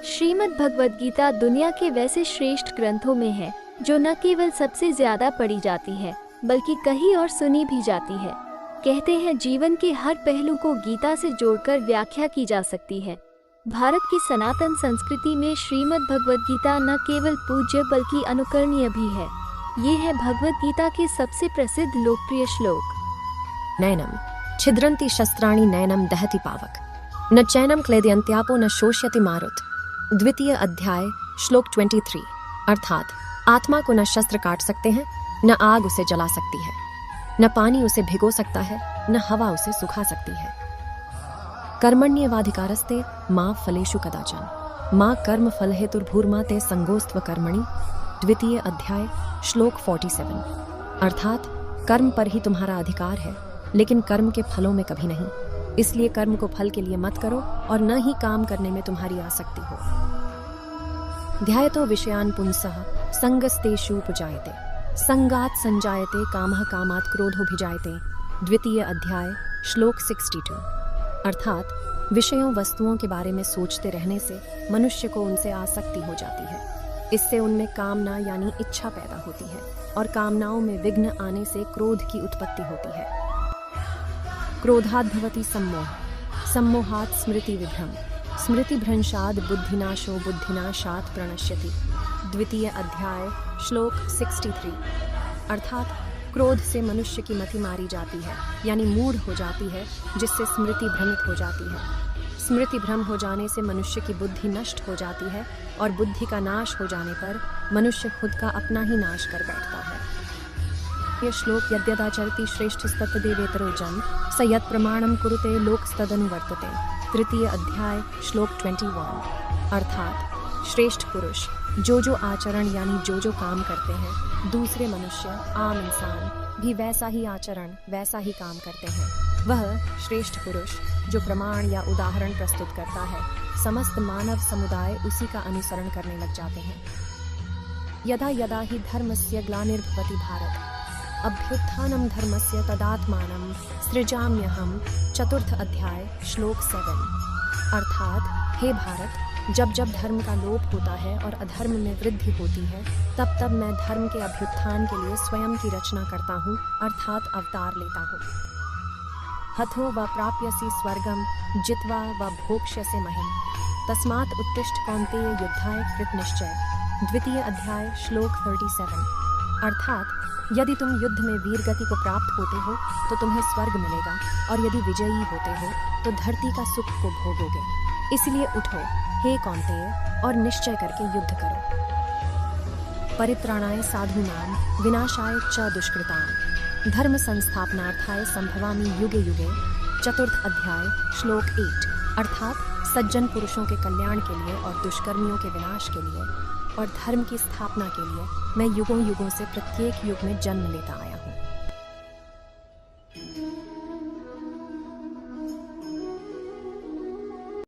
श्रीमद् भगवद गीता दुनिया के वैसे श्रेष्ठ ग्रंथों में है जो न केवल सबसे ज्यादा पढ़ी जाती है बल्कि कही और सुनी भी जाती है। कहते हैं जीवन के हर पहलू को गीता से जोड़कर व्याख्या की जा सकती है। भारत की सनातन संस्कृति में श्रीमद् भगवद गीता न केवल पूज्य बल्कि अनुकरणीय भी है। ये है भगवद गीता के सबसे प्रसिद्ध लोकप्रिय श्लोक। नैनम छिद्रन्ति शस्त्राणि नैनम दहति पावक न चैनम क्लेदयन्त्यापो न शोष्यति मारुत। द्वितीय अध्याय श्लोक 23। अर्थात आत्मा को न शस्त्र काट सकते हैं, न आग उसे जला सकती है, न पानी उसे भिगो सकता है, न हवा उसे सुखा सकती है। कर्मण्येवाधिकारस्ते मां फलेषु कदाचन मां कर्म फल हेतुर्भूर्मा ते संगोस्त्व कर्मणि। द्वितीय अध्याय श्लोक 47। अर्थात कर्म पर ही तुम्हारा अधिकार है, लेकिन कर्म के फलों में कभी नहीं। इसलिए कर्म को फल के लिए मत करो और न ही काम करने में तुम्हारी आसक्ति हो। ध्यायतो विषयान् पुंसः संगस्तेषूपजायते संगात् संजायते कामः कामात् क्रोधोऽभिजायते। द्वितीय अध्याय श्लोक 62। अर्थात विषयों वस्तुओं के बारे में सोचते रहने से मनुष्य को उनसे आसक्ति हो जाती है। इससे उनमें कामना यानी इच्छा पैदा होती है और कामनाओं में विघ्न आने से क्रोध की उत्पत्ति होती है। क्रोधात् भवति सम्मोह सम्मोहात् स्मृति विभ्रम स्मृति भ्रंशात् बुद्धिनाशो बुद्धिनाशात् प्रणश्यति। द्वितीय अध्याय श्लोक 63। अर्थात क्रोध से मनुष्य की मति मारी जाती है यानी मूढ़ हो जाती है, जिससे स्मृति भ्रमित हो जाती है। स्मृति भ्रम हो जाने से मनुष्य की बुद्धि नष्ट हो जाती है और बुद्धि का नाश हो जाने पर मनुष्य खुद का अपना ही नाश कर बैठता है। यह श्लोक यद्यदाचरति श्रेष्ठस्तत्तदेवेतरो जन स यत् प्रमाणम कुरुते लोकस्तदनुवर्तते। तृतीय अध्याय श्लोक 21। अर्थात श्रेष्ठ पुरुष जो आचरण यानी जो काम करते हैं, दूसरे मनुष्य आम इंसान भी वैसा ही आचरण वैसा ही काम करते हैं। वह श्रेष्ठ पुरुष जो प्रमाण या उदाहरण प्रस्तुत करता है, समस्त मानव समुदाय उसी का अनुसरण करने लग जाते हैं। यदा यदा ही धर्मस्य ग्लानिर्भवति भारत अभ्युत्थानं धर्मस्य तदात्मानं सृजाम्यहम्। चतुर्थ अध्याय श्लोक 7। अर्थात हे भारत, जब जब धर्म का लोप होता है और अधर्म में वृद्धि होती है, तब तब मैं धर्म के अभ्युत्थान के लिए स्वयं की रचना करता हूँ, अर्थात अवतार लेता हूँ। हथो व प्राप्यसि स्वर्गम जित्वा व भोक्ष्यसे महिम तस्मात् उत्तिष्ठ कौन्तेय युद्धाय कृत निश्चय। द्वितीय अध्याय श्लोक 37। अर्थात यदि तुम युद्ध में वीर गति को प्राप्त होते हो तो तुम्हें स्वर्ग मिलेगा, और यदि विजयी होते हो तो धरती का सुख को भोगोगे। इसलिए उठो हे कौन्तेय और निश्चय करके युद्ध करो। परित्राणाय साधूनां विनाशाय च दुष्कृतां धर्म संस्थापनार्थाय संभवामि युगे युगे। चतुर्थ अध्याय श्लोक 8। अर्थात सज्जन पुरुषों के कल्याण के लिए और दुष्कर्मियों के विनाश के लिए और धर्म की स्थापना के लिए मैं युगों युगों से प्रत्येक युग में जन्म लेता आया हूँ।